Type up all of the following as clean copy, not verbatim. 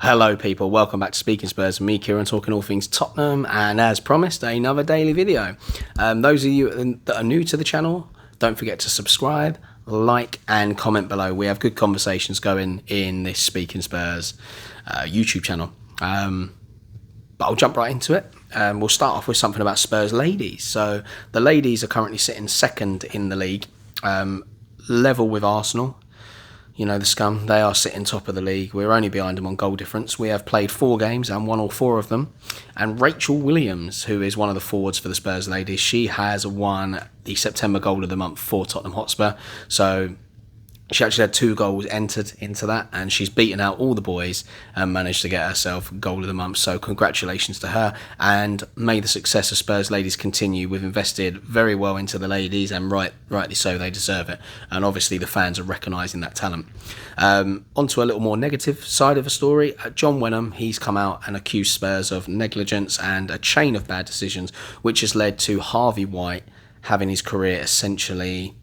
Hello people, welcome back to Speaking Spurs. Me, Kieran, talking all things Tottenham, and as promised, another daily video. Those of you that are new to the channel, don't forget to subscribe, like and comment below. We have good conversations going in this Speaking Spurs YouTube channel. But I'll jump right into it. We'll start off with something about Spurs ladies. So the ladies are currently sitting second in the league, level with Arsenal. You know, the scum, they are sitting top of the league. We're only behind them on goal difference. We have played 4 games and won all 4 of them. And Rachel Williams, who is one of the forwards for the Spurs ladies, she has won the September goal of the month for Tottenham Hotspur. So she actually had 2 goals entered into that, and she's beaten out all the boys and managed to get herself goal of the month. So congratulations to her, and may the success of Spurs ladies continue. We've invested very well into the ladies, and rightly so, they deserve it. And obviously the fans are recognising that talent. Onto a little more negative side of the story. John Wenham, he's come out and accused Spurs of negligence and a chain of bad decisions, which has led to Harvey White having his career essentially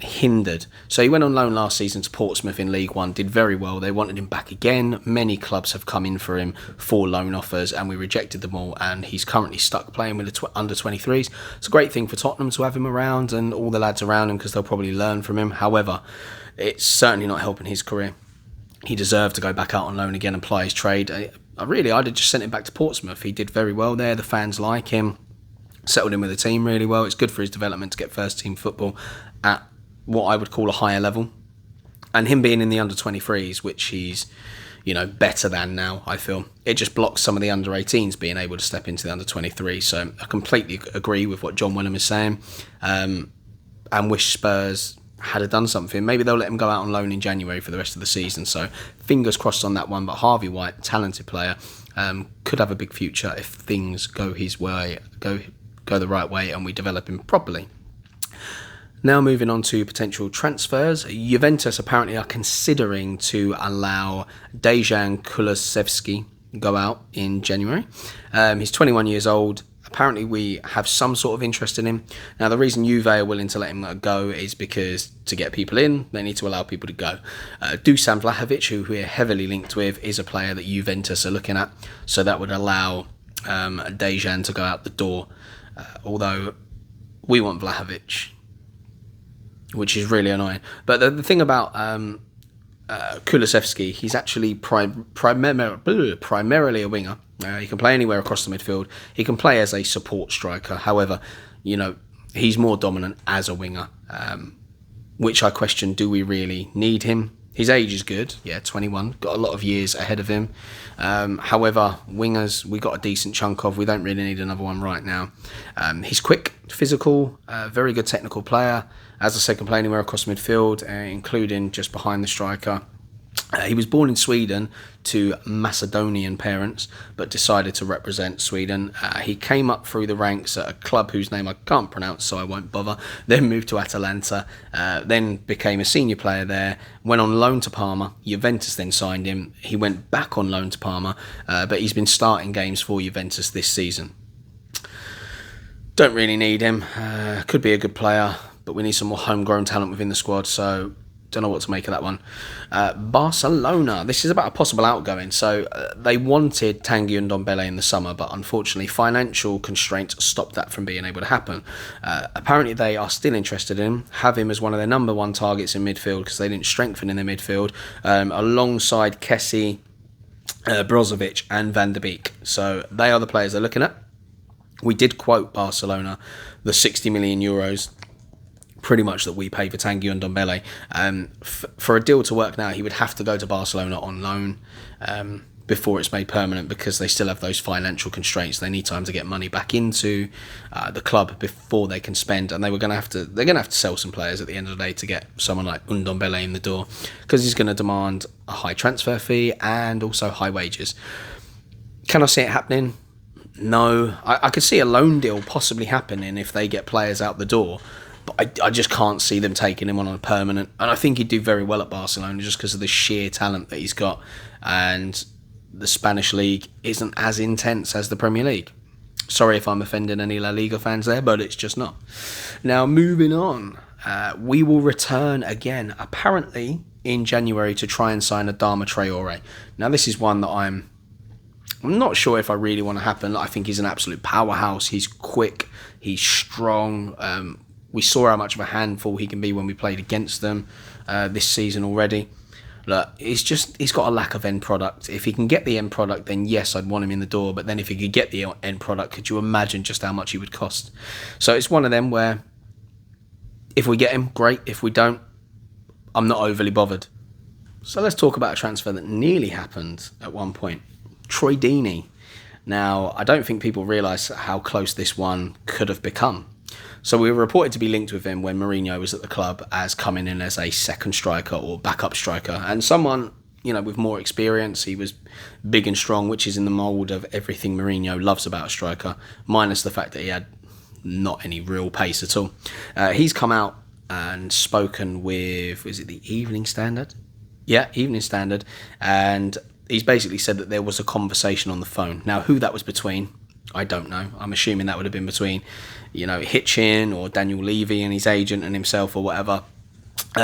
hindered. So he went on loan last season to Portsmouth in League One, did very well. They wanted him back again. Many clubs have come in for him for loan offers, and we rejected them all, and he's currently stuck playing with the under 23s. It's a great thing for Tottenham to have him around and all the lads around him, because they'll probably learn from him. However, it's certainly not helping his career. He deserved to go back out on loan again and ply his trade. I'd have just sent him back to Portsmouth. He did very well there. The fans like him, settled in with the team really well. It's good for his development to get first team football at what I would call a higher level, and him being in the under 23s, which he's, you know, better than now, I feel it just blocks some of the under 18s being able to step into the under 23. So I completely agree with what John Wenham is saying, and wish Spurs had done something. Maybe they'll let him go out on loan in January for the rest of the season, so fingers crossed on that one. But Harvey White, talented player, could have a big future if things go his way, go the right way, and we develop him properly. Now moving on to potential transfers. Juventus apparently are considering to allow Dejan Kulusevski go out in January. He's 21 years old. Apparently we have some sort of interest in him. Now the reason Juve are willing to let him go is because to get people in, they need to allow people to go. Dusan Vlahovic, who we're heavily linked with, is a player that Juventus are looking at. So that would allow Dejan to go out the door. Although we want Vlahovic, which is really annoying. But the thing about Kulusevski, he's actually primarily a winger. He can play anywhere across the midfield. He can play as a support striker. However, you know, he's more dominant as a winger, which I question, do we really need him? His age is good, 21, got a lot of years ahead of him. However, wingers, we got a decent chunk of. We don't really need another one right now. He's quick, physical, very good technical player. As I said, can play anywhere across midfield, including just behind the striker. He was born in Sweden to Macedonian parents, but decided to represent Sweden. He came up through the ranks at a club whose name I can't pronounce, so I won't bother. Then moved to Atalanta, then became a senior player there, went on loan to Parma. Juventus then signed him. He went back on loan to Parma, but he's been starting games for Juventus this season. Don't really need him. Could be a good player, but we need some more homegrown talent within the squad, so don't know what to make of that one. Barcelona, this is about a possible outgoing. So they wanted Tanguy Ndombele in the summer, but unfortunately financial constraints stopped that from being able to happen. Apparently they are still interested in him, have him as one of their number 1 targets in midfield, because they didn't strengthen in their midfield, alongside Kessie, Brozovic and Van der Beek. So they are the players they're looking at. We did quote Barcelona the 60 million euros pretty much that we pay for Tanguy Ndombele. For a deal to work now, he would have to go to Barcelona on loan before it's made permanent, because they still have those financial constraints. They need time to get money back into the club before they can spend, and they're going to have to sell some players at the end of the day to get someone like Ndombele in the door, because he's going to demand a high transfer fee and also high wages. Can I see it happening? No. I could see a loan deal possibly happening if they get players out the door, but I just can't see them taking him on a permanent. And I think he'd do very well at Barcelona just because of the sheer talent that he's got. And the Spanish league isn't as intense as the Premier League. Sorry if I'm offending any La Liga fans there, but it's just not. Now, moving on. We will return again. Apparently, in January to try and sign Adama Traore. Now, this is one that I'm not sure if I really want to happen. I think he's an absolute powerhouse. He's quick. He's strong. We saw how much of a handful he can be when we played against them this season already. Look, he's got a lack of end product. If he can get the end product, then yes, I'd want him in the door. But then if he could get the end product, could you imagine just how much he would cost? So it's one of them where if we get him, great. If we don't, I'm not overly bothered. So let's talk about a transfer that nearly happened at one point. Troy Deeney. Now, I don't think people realise how close this one could have become. So we were reported to be linked with him when Mourinho was at the club as coming in as a second striker or backup striker. And someone, with more experience. He was big and strong, which is in the mould of everything Mourinho loves about a striker, minus the fact that he had not any real pace at all. He's come out and spoken with, is it the Evening Standard? Yeah, Evening Standard. And he's basically said that there was a conversation on the phone. Now, who that was between, I don't know. I'm assuming that would have been between, Hitchin or Daniel Levy and his agent and himself or whatever.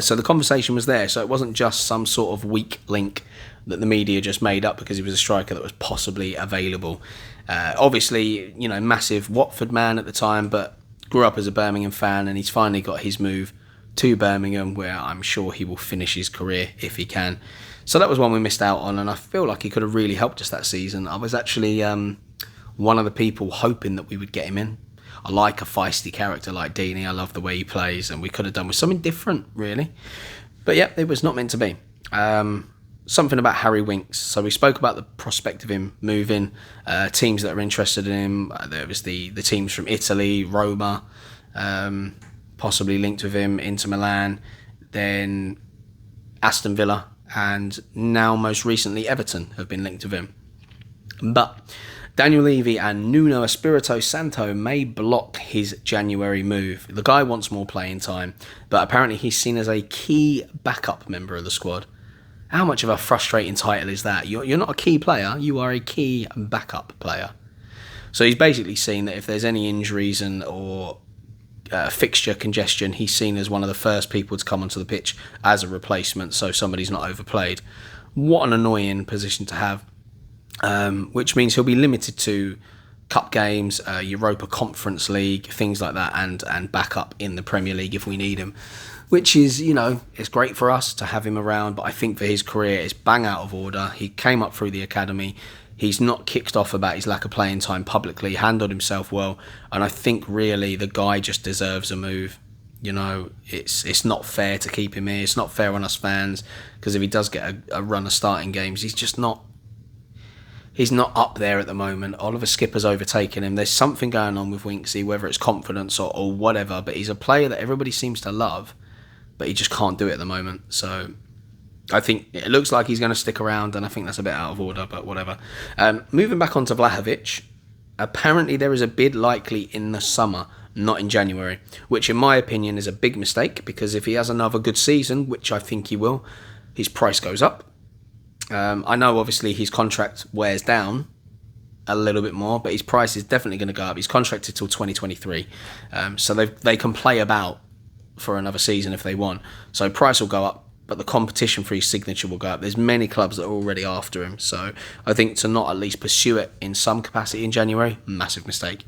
So the conversation was there. So it wasn't just some sort of weak link that the media just made up because he was a striker that was possibly available. Obviously, massive Watford man at the time, but grew up as a Birmingham fan, and he's finally got his move to Birmingham, where I'm sure he will finish his career if he can. So that was one we missed out on, and I feel like he could have really helped us that season. I was actually one of the people hoping that we would get him in. I like a feisty character like Deeney. I love the way he plays, and we could have done with something different, really. But yeah, it was not meant to be. Something about Harry Winks. So we spoke about the prospect of him moving, teams that are interested in him. There was the teams from Italy, Roma, possibly linked with him, Inter Milan, then Aston Villa, and now most recently Everton have been linked with him. But Daniel Levy and Nuno Espirito Santo may block his January move. The guy wants more playing time, but apparently he's seen as a key backup member of the squad. How much of a frustrating title is that? You're not a key player, you are a key backup player. So he's basically seen that if there's any injuries or fixture congestion, he's seen as one of the first people to come onto the pitch as a replacement, so somebody's not overplayed. What an annoying position to have, which means he'll be limited to cup games, Europa Conference League, things like that, and backup in the Premier League if we need him. Which is, it's great for us to have him around, but I think for his career, it's bang out of order. He came up through the academy. He's not kicked off about his lack of playing time publicly, handled himself well, and I think really the guy just deserves a move. It's not fair to keep him here. It's not fair on us fans, because if he does get a run of starting games, he's not up there at the moment. Oliver Skipper's overtaken him. There's something going on with Winksy, whether it's confidence or whatever, but he's a player that everybody seems to love, but he just can't do it at the moment. So I think it looks like he's going to stick around, and I think that's a bit out of order, but whatever. Moving back on to Vlahovic, apparently there is a bid likely in the summer, not in January, which in my opinion is a big mistake, because if he has another good season, which I think he will, his price goes up. I know obviously his contract wears down a little bit more, but his price is definitely going to go up. He's contracted till 2023, so they can play about for another season if they want. So price will go up, but the competition for his signature will go up. There's many clubs that are already after him, so I think to not at least pursue it in some capacity in January, massive mistake.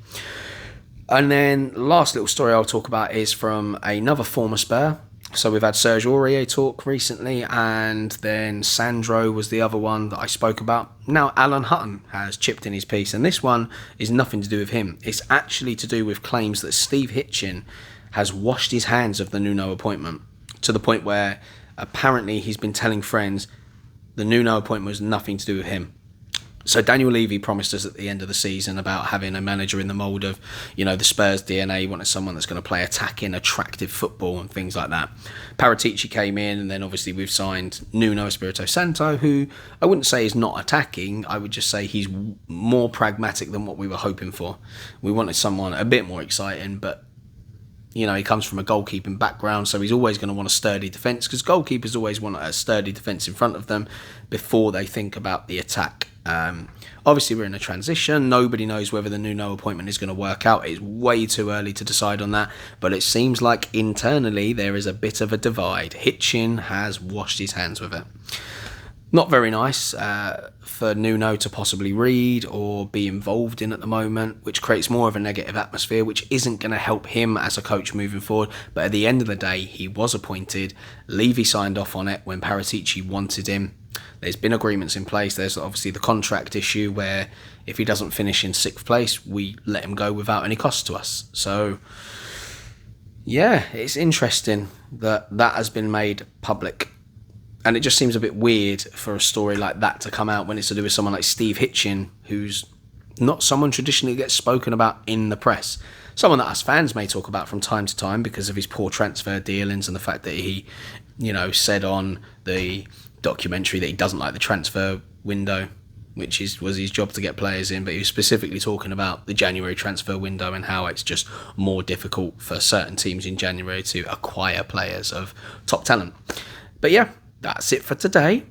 And then last little story I'll talk about is from another former Spur. So we've had Serge Aurier talk recently, and then Sandro was the other one that I spoke about. Now Alan Hutton has chipped in his piece, and this one is nothing to do with him. It's actually to do with claims that Steve Hitchin has washed his hands of the Nuno appointment, to the point where apparently he's been telling friends the Nuno appointment was nothing to do with him. So Daniel Levy promised us at the end of the season about having a manager in the mould of, the Spurs DNA, wanted someone that's going to play attacking, attractive football and things like that. Paratici came in, and then obviously we've signed Nuno Espirito Santo, who I wouldn't say is not attacking. I would just say he's more pragmatic than what we were hoping for. We wanted someone a bit more exciting, but he comes from a goalkeeping background, so he's always going to want a sturdy defence, because goalkeepers always want a sturdy defence in front of them before they think about the attack. Obviously, we're in a transition. Nobody knows whether the Nuno appointment is going to work out. It's way too early to decide on that. But it seems like internally there is a bit of a divide. Hitchin has washed his hands with it. Not very nice for Nuno to possibly read or be involved in at the moment, which creates more of a negative atmosphere, which isn't going to help him as a coach moving forward. But at the end of the day, he was appointed. Levy signed off on it when Paratici wanted him. There's been agreements in place. There's obviously the contract issue where if he doesn't finish in 6th place, we let him go without any cost to us. So, yeah, it's interesting that that has been made public. And it just seems a bit weird for a story like that to come out when it's to do with someone like Steve Hitchin, who's not someone traditionally gets spoken about in the press. Someone that us fans may talk about from time to time because of his poor transfer dealings and the fact that he, said on the documentary that he doesn't like the transfer window, which was his job to get players in, but he was specifically talking about the January transfer window and how it's just more difficult for certain teams in January to acquire players of top talent. But yeah, that's it for today.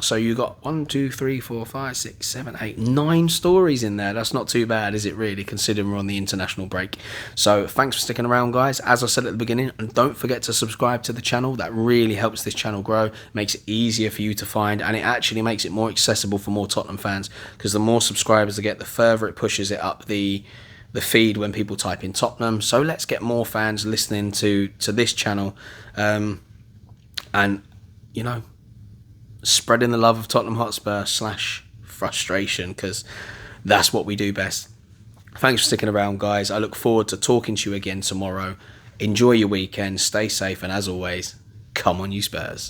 So you got 1, 2, 3, 4, 5, 6, 7, 8, 9 stories in there. That's not too bad, is it really, considering we're on the international break? So thanks for sticking around, guys. As I said at the beginning, and don't forget to subscribe to the channel. That really helps this channel grow, makes it easier for you to find, and it actually makes it more accessible for more Tottenham fans, because the more subscribers I get, the further it pushes it up the feed when people type in Tottenham. So let's get more fans listening to this channel, and spreading the love of Tottenham Hotspur / frustration, because that's what we do best. Thanks for sticking around, guys. I look forward to talking to you again tomorrow. Enjoy your weekend, stay safe, and as always, come on you Spurs.